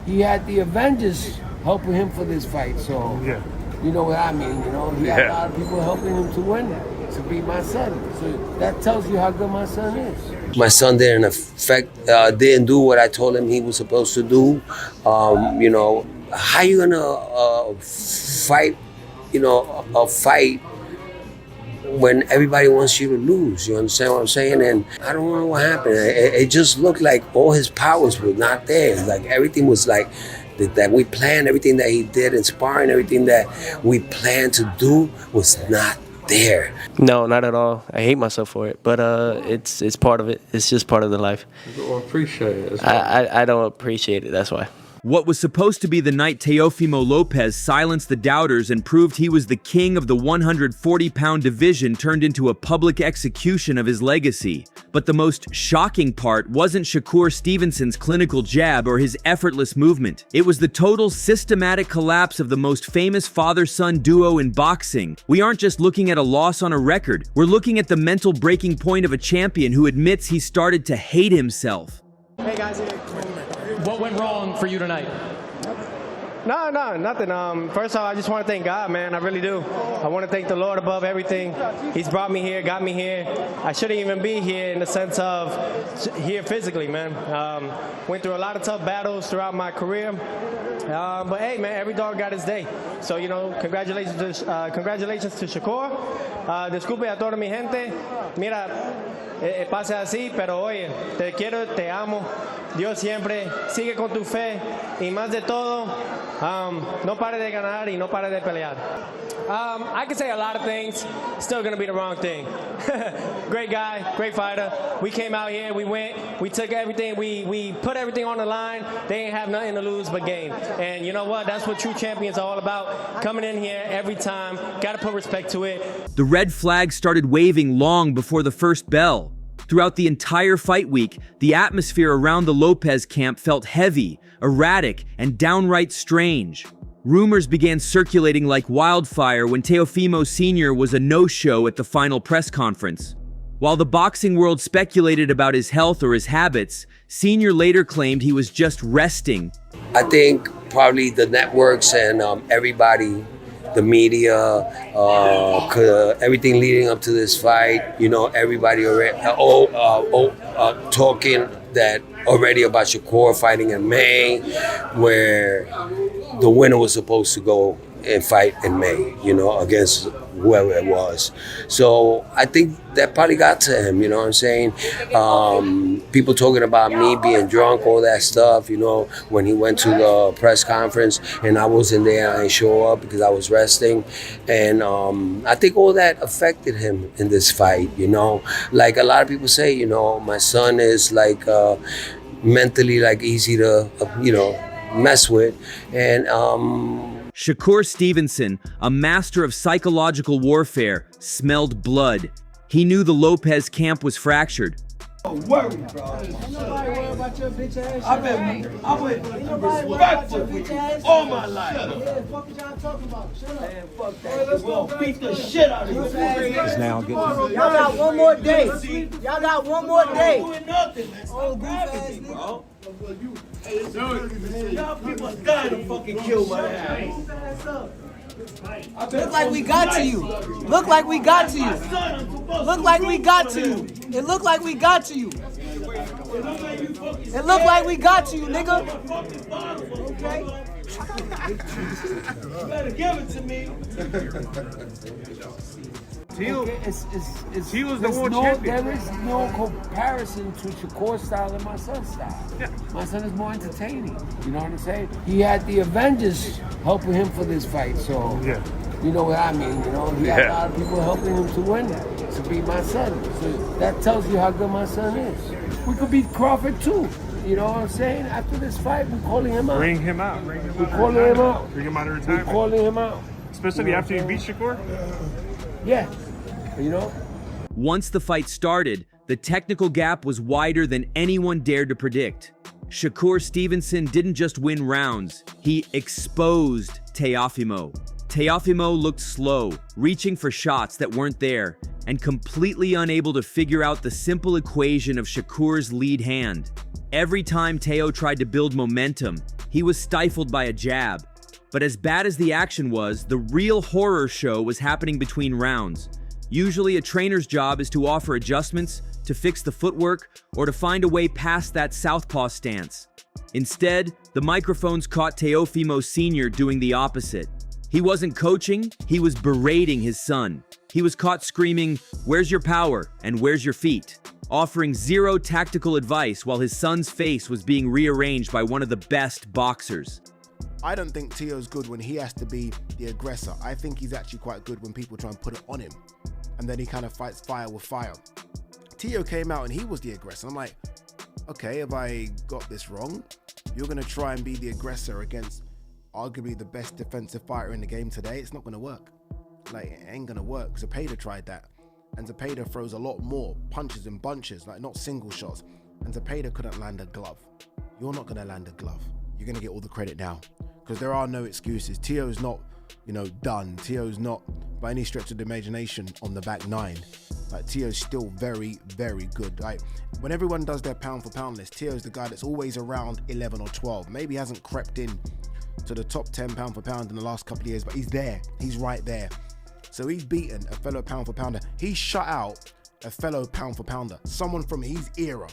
he had the Avengers helping him for this fight. So, Yeah. you know what I mean? You know, he had a lot of people helping him to win, to beat my son. So that tells you how good my son is. My son didn't do what I told him he was supposed to do. You know, how you gonna fight? You know, a fight when everybody wants you to lose. You understand what I'm saying? And I don't know what happened. It just looked like all his powers were not there. Like everything was like that we planned, everything that he did in sparring, everything that we planned to do was not there. No, not at all. I hate myself for it, but it's part of it. It's just part of the life. You don't appreciate it. I don't appreciate it. That's why. What was supposed to be the night Teofimo Lopez silenced the doubters and proved he was the king of the 140-pound division turned into a public execution of his legacy. But the most shocking part wasn't Shakur Stevenson's clinical jab or his effortless movement. It was the total systematic collapse of the most famous father-son duo in boxing. We aren't just looking at a loss on a record. We're looking at the mental breaking point of a champion who admits he started to hate himself. Hey guys, what went wrong for you tonight? No, nothing. First off, I just want to thank God, man. I really do. I want to thank the Lord above everything. He's brought me here, got me here. I shouldn't even be here in the sense of here physically, man. Went through a lot of tough battles throughout my career. But hey, man, every dog got his day. So, you know, congratulations to Shakur. Disculpe a toda mi gente. Mira, pase así, pero oye, te quiero, te amo. Dios siempre, sigue con tu fe. Y más de todo, no pare de ganar y no pare de pelear. I can say a lot of things, still gonna be the wrong thing. Great guy, great fighter. We came out here, we went, we took everything, we put everything on the line. They ain't have nothing to lose but gain. And you know what? That's what true champions are all about. Coming in here every time, gotta put respect to it. The red flag started waving long before the first bell. Throughout the entire fight week, the atmosphere around the Lopez camp felt heavy, erratic, and downright strange. Rumors began circulating like wildfire when Teofimo Sr. was a no-show at the final press conference. While the boxing world speculated about his health or his habits, Sr. later claimed he was just resting. I think probably the networks and everybody, the media, everything leading up to this fight, you know, everybody already talking that already about Shakur fighting in May, where the winner was supposed to go and fight in May, you know, against whoever it was. So I think that probably got to him, you know what I'm saying? People talking about me being drunk, all that stuff, you know, when he went to the press conference and I wasn't there, I didn't show up because I was resting. And I think all that affected him in this fight, you know? Like a lot of people say, you know, my son is like mentally like easy to, you know, mess with. And Shakur Stevenson, a master of psychological warfare, smelled blood. He knew the Lopez camp was fractured. Don't worry, bro. Ain't nobody worry about your bitch ass. I've been respectful for you all my life. Yeah, fuck what y'all talking about. Shut up. Man, fuck that. We're gonna beat the shit out of you. It's now getting. Y'all got one more day. Y'all got one more day. Oh, goof ass nigga. Y'all people are dying to fucking kill my ass. Look like we got to you. Look like we got to you. Look like we got to you. It looked like we got to you. It looked like we got to you, nigga. Okay. You better give it to me. He was the world champion. There is no comparison to Shakur's style and my son's style. Yeah. My son is more entertaining. You know what I'm saying? He had the Avengers helping him for this fight, so you know what I mean. You know, he had a lot of people helping him to win, to beat my son. So that tells you how good my son is. We could beat Crawford too. You know what I'm saying? After this fight, we're calling him out. Bring him out. We're calling him out. Bring him out of retirement. We're calling him out. Especially after you beat Shakur? Yeah. You know? Once the fight started, the technical gap was wider than anyone dared to predict. Shakur Stevenson didn't just win rounds, he exposed Teofimo. Teofimo looked slow, reaching for shots that weren't there, and completely unable to figure out the simple equation of Shakur's lead hand. Every time Teo tried to build momentum, he was stifled by a jab. But as bad as the action was, the real horror show was happening between rounds. Usually a trainer's job is to offer adjustments, to fix the footwork, or to find a way past that southpaw stance. Instead, the microphones caught Teofimo Sr. doing the opposite. He wasn't coaching, he was berating his son. He was caught screaming, "Where's your power and where's your feet?" offering zero tactical advice while his son's face was being rearranged by one of the best boxers. I don't think Teo's good when he has to be the aggressor. I think he's actually quite good when people try and put it on him. And then he kind of fights fire with fire. Teo came out and he was the aggressor. I'm like, okay, have I got this wrong? You're going to try and be the aggressor against arguably the best defensive fighter in the game today? It's not going to work. Like, it ain't going to work. Zepeda tried that. And Zepeda throws a lot more punches in bunches, like not single shots. And Zepeda couldn't land a glove. You're not going to land a glove. You're going to get all the credit now. Because there are no excuses. Teo's not, done. Teo's not, by any stretch of the imagination, on the back nine. Like, Teo's still very, very good. Like, when everyone does their pound for pound list, Teo's the guy that's always around 11 or 12. Maybe he hasn't crept in to the top 10 pound for pound in the last couple of years, but he's there. He's right there. So he's beaten a fellow pound for pounder. He shut out a fellow pound for pounder, someone from his era.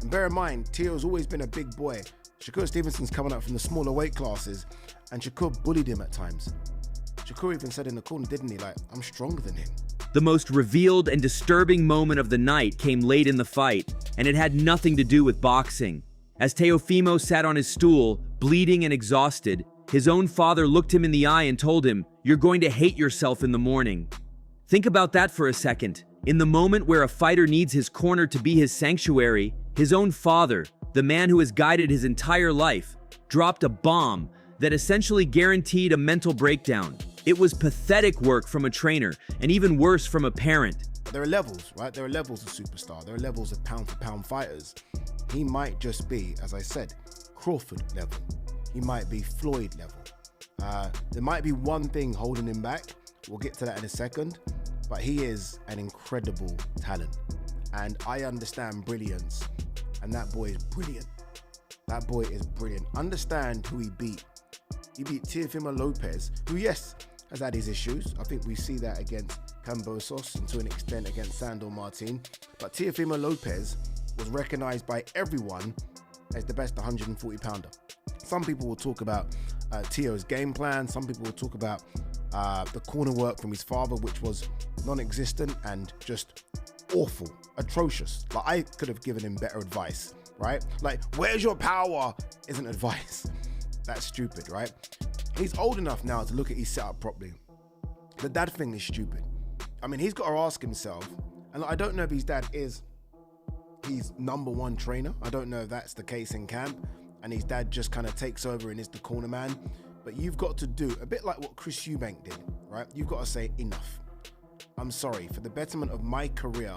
And bear in mind, Teo's always been a big boy. Shakur Stevenson's coming up from the smaller weight classes, and Shakur bullied him at times. Shakur even said in the corner, didn't he, like, I'm stronger than him. The most revealed and disturbing moment of the night came late in the fight, and it had nothing to do with boxing. As Teofimo sat on his stool, bleeding and exhausted, his own father looked him in the eye and told him, "You're going to hate yourself in the morning." Think about that for a second. In the moment where a fighter needs his corner to be his sanctuary, his own father, the man who has guided his entire life, dropped a bomb that essentially guaranteed a mental breakdown. It was pathetic work from a trainer, and even worse from a parent. There are levels, right? There are levels of superstar. There are levels of pound for pound fighters. He might just be, as I said, Crawford level. He might be Floyd level. There might be one thing holding him back. We'll get to that in a second. But he is an incredible talent. And I understand brilliance. And that boy is brilliant. That boy is brilliant. Understand who he beat. He beat Teofimo Lopez, who, yes, has had his issues. I think we see that against Cambosos and to an extent against Sandor Martin. But Teofimo Lopez was recognized by everyone as the best 140 pounder. Some people will talk about Teo's game plan. Some people will talk about the corner work from his father, which was non-existent and just awful, atrocious. Like, I could have given him better advice, right? Like, where's your power isn't advice. That's stupid, right? He's old enough now to look at his setup properly. The dad thing is stupid. I mean, he's got to ask himself, and I don't know if his dad is his number one trainer. I don't know if that's the case in camp, and his dad just kind of takes over and is the corner man. But you've got to do a bit like what Chris Eubank did, right? You've got to say, enough. I'm sorry, for the betterment of my career,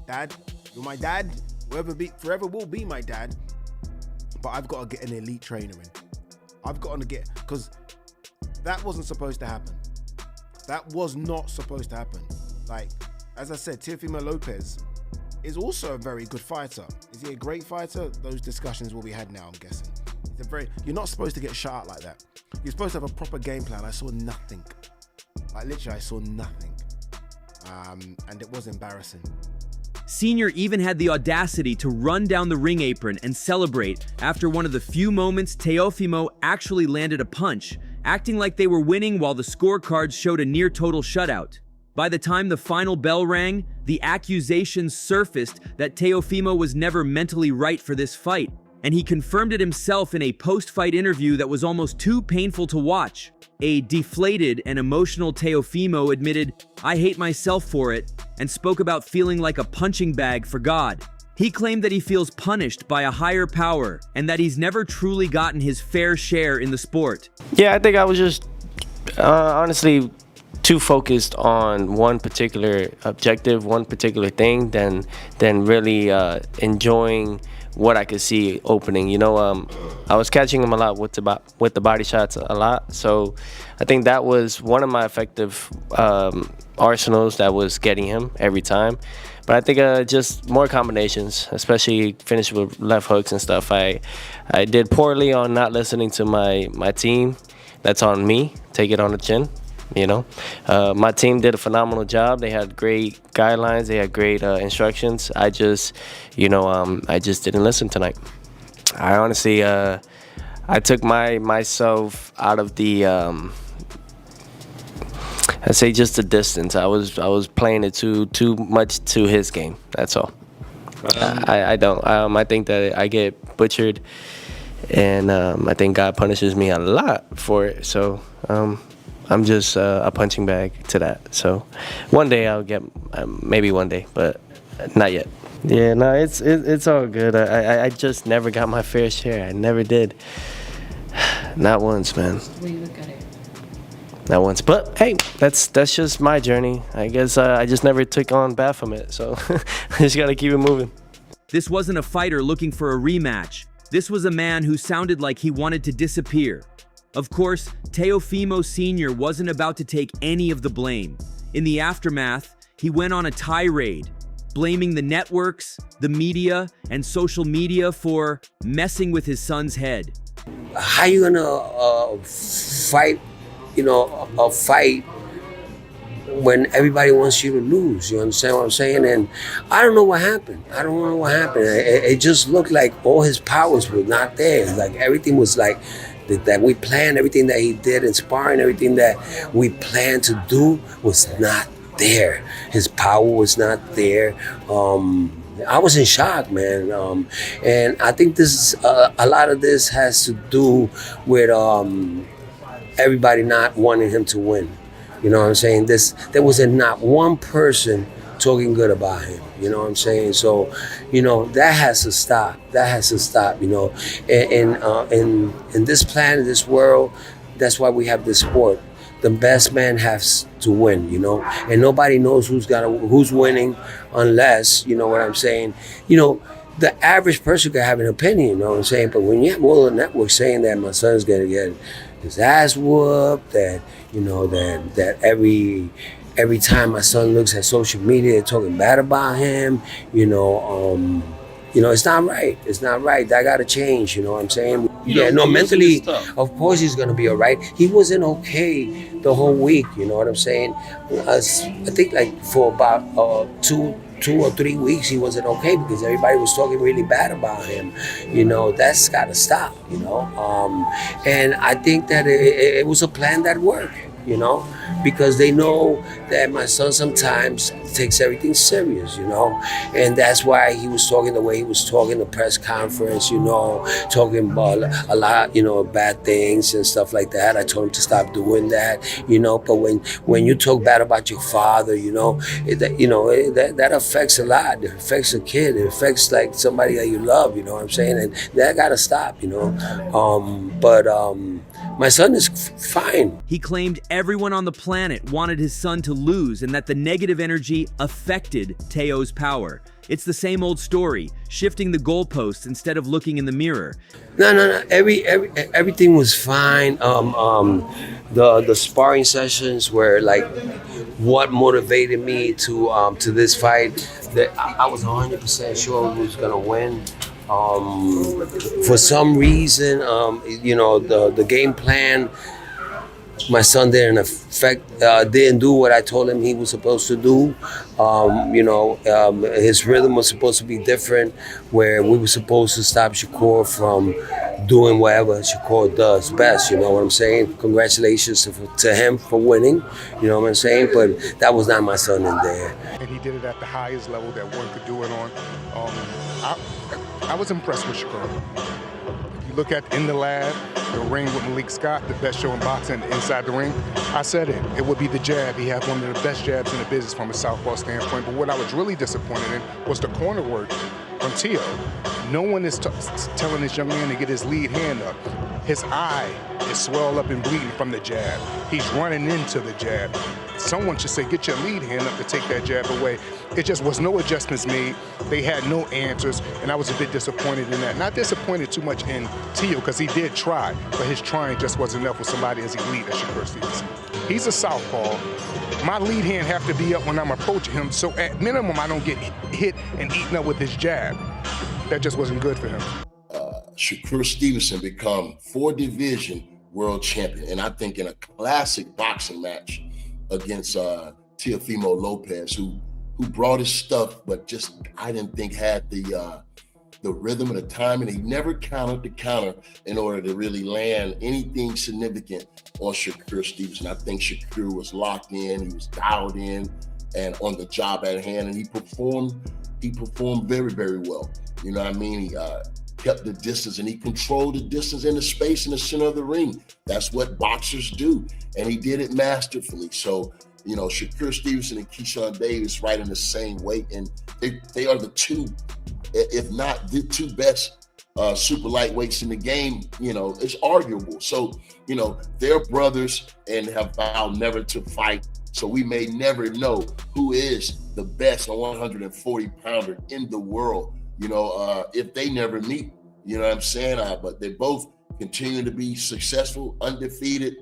Dad, you're my dad, forever will be my dad, but I've got to get an elite trainer in. I've got to get, because that wasn't supposed to happen. That was not supposed to happen. Like, as I said, Teofimo Lopez is also a very good fighter. Is he a great fighter? Those discussions will be had now, I'm guessing. You're not supposed to get shot out like that. You're supposed to have a proper game plan. I saw nothing. Like, literally, I saw nothing. And it was embarrassing. Senior even had the audacity to run down the ring apron and celebrate after one of the few moments Teofimo actually landed a punch, acting like they were winning while the scorecards showed a near-total shutout. By the time the final bell rang, the accusations surfaced that Teofimo was never mentally right for this fight, and he confirmed it himself in a post-fight interview that was almost too painful to watch. A deflated and emotional Teofimo admitted, "I hate myself for it," and spoke about feeling like a punching bag for God. He claimed that he feels punished by a higher power and that he's never truly gotten his fair share in the sport. Yeah, I think I was just honestly too focused on one particular objective, one particular thing, than really enjoying what I could see opening. I was catching him a lot with the body shots a lot. So I think that was one of my effective arsenals that was getting him every time. But I think just more combinations, especially finish with left hooks and stuff. I did poorly on not listening to my team. That's on me. Take it on the chin. My team did a phenomenal job. They had great guidelines. They had great instructions. I just didn't listen tonight. I honestly, I took myself out of the, I'd say just the distance. I was playing it too much to his game. That's all. I don't. I think that I get butchered, and I think God punishes me a lot for it. So I'm just a punching bag to that. So one day I'll get, maybe one day, but not yet. Yeah, no, it's all good. I just never got my fair share. I never did. Not once, man. When you look at it. Not once. But hey, that's just my journey. I guess I just never took on Baphomet, so I just gotta keep it moving. This wasn't a fighter looking for a rematch. This was a man who sounded like he wanted to disappear. Of course, Teofimo Sr. wasn't about to take any of the blame. In the aftermath, he went on a tirade, blaming the networks, the media, and social media for messing with his son's head. How you gonna fight, a fight when everybody wants you to lose? You understand what I'm saying? And I don't know what happened. It just looked like all his powers were not there. Like everything was like that we planned, everything that he did in sparring, everything that we planned to do was not there. His power was not there. I was in shock, man. And I think this is, a lot of this has to do with everybody not wanting him to win. You know what I'm saying? There was not one person talking good about him. You know what I'm saying? So, that has to stop. In this planet, this world, that's why we have this sport. The best man has to win, and nobody knows who's winning unless, you know what I'm saying? The average person could have an opinion, you know what I'm saying? But when you have all the networks saying that my son's gonna get his ass whooped, that that every time my son looks at social media, they're talking bad about him, it's not right. It's not right. That gotta change, you know what I'm saying? Mentally, of course he's gonna be all right. He wasn't okay the whole week, you know what I'm saying? I think like for about 2 or 3 weeks he wasn't okay because everybody was talking really bad about him. That's gotta stop, and I think that it was a plan that worked, because they know that my son sometimes takes everything serious, and that's why he was talking the way he was talking in the press conference, talking about a lot, bad things and stuff like that. I told him to stop doing that, but when you talk bad about your father, that affects a lot. It affects a kid. It affects like somebody that you love, you know what I'm saying? And that gotta stop, my son is fine. He claimed everyone on the planet wanted his son to lose and that the negative energy affected Teo's power. It's the same old story, shifting the goalposts instead of looking in the mirror. No. Everything was fine. The sparring sessions were like what motivated me to this fight. That I was 100% sure who was gonna win. For some reason, the game plan, my son didn't do what I told him he was supposed to do. His rhythm was supposed to be different, where we were supposed to stop Shakur from doing whatever Shakur does best, you know what I'm saying? Congratulations to him for winning, you know what I'm saying? But that was not my son in there. And he did it at the highest level that one could do it on. I was impressed with Shakur. If you look at in the lab, the ring with Malik Scott, the best show in boxing inside the ring, I said it would be the jab. He had one of the best jabs in the business from a southpaw standpoint. But what I was really disappointed in was the corner work from Teo. No one is telling this young man to get his lead hand up. His eye is swelled up and bleeding from the jab. He's running into the jab. Someone should say, get your lead hand up to take that jab away. It just was no adjustments made. They had no answers, and I was a bit disappointed in that. Not disappointed too much in Teo, because he did try, but his trying just wasn't enough with somebody as elite as Shakur Stevenson. He's a southpaw. My lead hand have to be up when I'm approaching him, so at minimum I don't get hit and eaten up with his jab. That just wasn't good for him. Shakur Stevenson become 4-division world champion, and I think in a classic boxing match against Teofimo Lopez, who brought his stuff, but just I didn't think had the rhythm and the timing. He never countered the counter in order to really land anything significant on Shakur Stevenson. I think Shakur was locked in, he was dialed in, and on the job at hand, and he performed very, very well. You know what I mean? He kept the distance, and he controlled the distance and the space in the center of the ring. That's what boxers do, and he did it masterfully. So, you know, Shakur Stevenson and Keyshawn Davis right in the same weight, and they are the two, if not the two best super lightweights in the game. You know, it's arguable. So, you know, they're brothers and have vowed never to fight. So we may never know who is the best 140-pounder in the world, you know, if they never meet, you know what I'm saying? But they both continue to be successful, undefeated,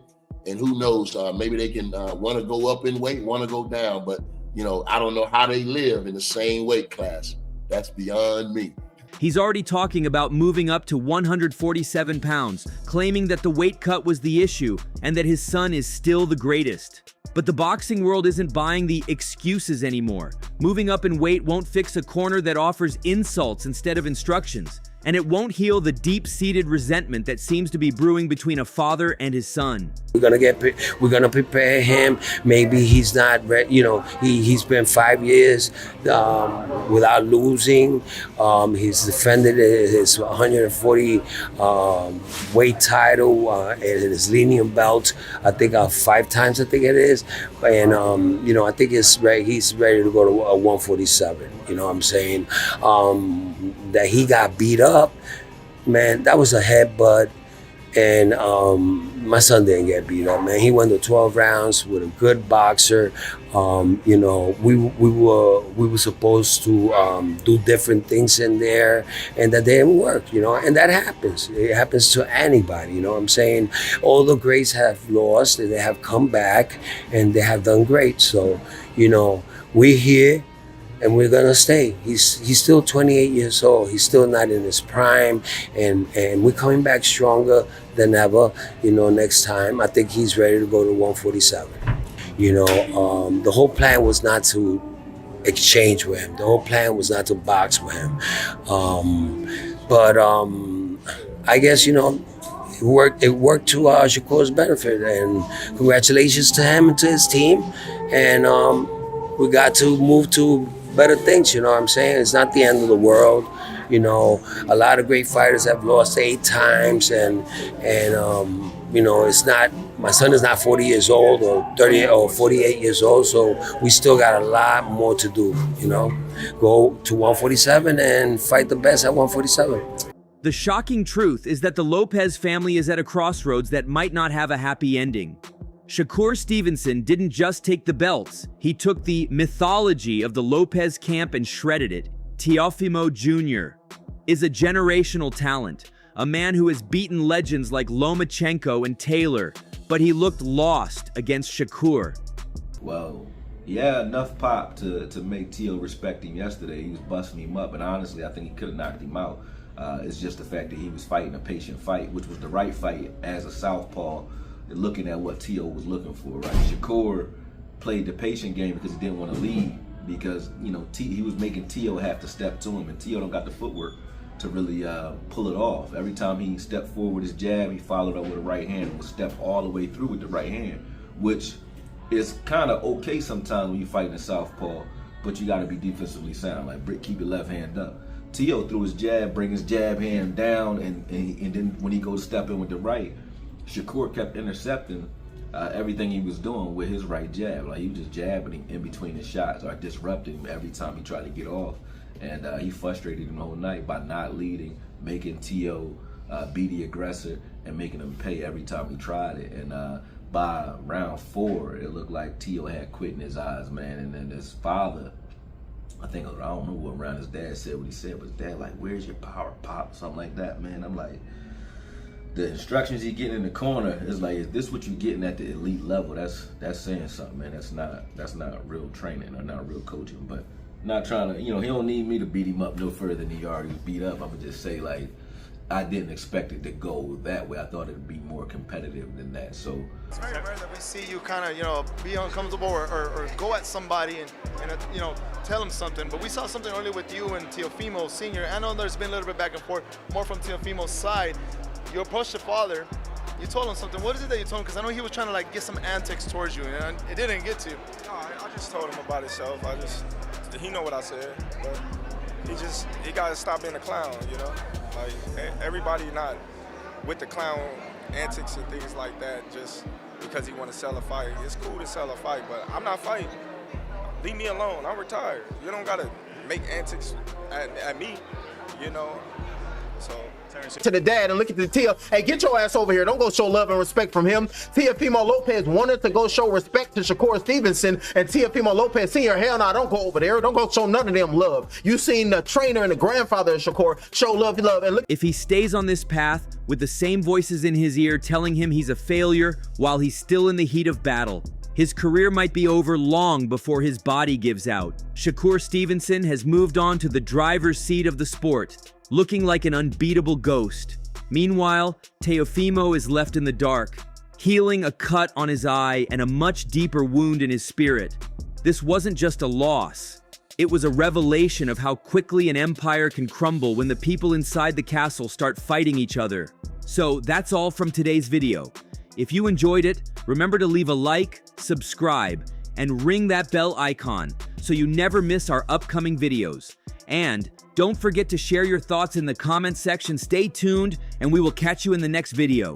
and who knows, maybe they can want to go up in weight, want to go down, but, you know, I don't know how they live in the same weight class. That's beyond me. He's already talking about moving up to 147 pounds, claiming that the weight cut was the issue and that his son is still the greatest. But the boxing world isn't buying the excuses anymore. Moving up in weight won't fix a corner that offers insults instead of instructions. And it won't heal the deep-seated resentment that seems to be brewing between a father and his son. We're gonna prepare him. Maybe he's not ready. You know, he's been 5 years without losing. He's defended his 140 weight title and his lenient belt. I think 5 times. I think it is. And you know, I think it's right. He's ready to go to 147. You know what I'm saying? That he got beat up, man, that was a headbutt. And my son didn't get beat up, man. He went to 12 rounds with a good boxer. You know, we were supposed to do different things in there, and that didn't work, you know, and that happens. It happens to anybody, you know what I'm saying? All the greats have lost, and they have come back, and they have done great. So, you know, we're here, and we're gonna stay. He's still 28 years old. He's still not in his prime, and we're coming back stronger than ever. You know, next time I think he's ready to go to 147. You know, the whole plan was not to exchange with him. The whole plan was not to box with him. But I guess, you know, it worked to Shakur's benefit, and congratulations to him and to his team. And we got to move to better things, you know what I'm saying? It's not the end of the world. You know, a lot of great fighters have lost 8 times, and you know, it's not, my son is not 40 years old or 30 or 48 years old, so we still got a lot more to do, you know? Go to 147 and fight the best at 147. The shocking truth is that the Lopez family is at a crossroads that might not have a happy ending. Shakur Stevenson didn't just take the belts, he took the mythology of the Lopez camp and shredded it. Teofimo Jr. is a generational talent, a man who has beaten legends like Lomachenko and Taylor, but he looked lost against Shakur. Well, yeah, enough pop to make Teo respect him yesterday. He was busting him up, and honestly, I think he could have knocked him out. It's just the fact that he was fighting a patient fight, which was the right fight as a southpaw, looking at what Teo was looking for, right? Shakur played the patient game because he didn't want to lead, because, you know, he was making Teo have to step to him, and Teo don't got the footwork to really pull it off. Every time he stepped forward with his jab, he followed up with a right hand and would step all the way through with the right hand, which is kind of okay sometimes when you're fighting a southpaw, but you got to be defensively sound. Like, keep your left hand up. Teo threw his jab, bring his jab hand down, and then when he goes step in with the right, Shakur kept intercepting everything he was doing with his right jab. Like, he was just jabbing him in between his shots or disrupting him every time he tried to get off. And he frustrated him the whole night by not leading, making Tio be the aggressor and making him pay every time he tried it. And by round 4, it looked like Tio had quit in his eyes, man. And then his father, I don't know what round his dad said what he said, but his dad like, "Where's your power, Pop?" Something like that, man. I'm like, the instructions he getting in the corner is like, is this what you getting at the elite level? That's saying something, man. That's not real training or not real coaching. But not trying to, he don't need me to beat him up no further than he already beat up. I'm gonna just say, like, I didn't expect it to go that way. I thought it'd be more competitive than that. So it's very rare that we see you kind of, be uncomfortable or go at somebody and tell them something. But we saw something earlier with you and Teofimo Sr. I know there's been a little bit back and forth, more from Teofimo's side. You approached your father, you told him something. What is it that you told him? Because I know he was trying to get some antics towards you, and it didn't get to you. No, I just told him about himself. He know what I said, but he got to stop being a clown, Like, everybody not with the clown antics and things like that just because he want to sell a fight. It's cool to sell a fight, but I'm not fighting. Leave me alone. I'm retired. You don't got to make antics at me, So to the dad and look at the Tio. Hey, get your ass over here. Don't go show love and respect from him. Teofimo Lopez wanted to go show respect to Shakur Stevenson, and Teofimo Lopez Sr. Hell no, don't go over there. Don't go show none of them love. You seen the trainer and the grandfather of Shakur show love, and look. If he stays on this path with the same voices in his ear telling him he's a failure while he's still in the heat of battle, his career might be over long before his body gives out. Shakur Stevenson has moved on to the driver's seat of the sport, looking like an unbeatable ghost. Meanwhile, Teofimo is left in the dark, healing a cut on his eye and a much deeper wound in his spirit. This wasn't just a loss. It was a revelation of how quickly an empire can crumble when the people inside the castle start fighting each other. So that's all from today's video. If you enjoyed it, remember to leave a like, subscribe, and ring that bell icon so you never miss our upcoming videos. And don't forget to share your thoughts in the comments section. Stay tuned, and we will catch you in the next video.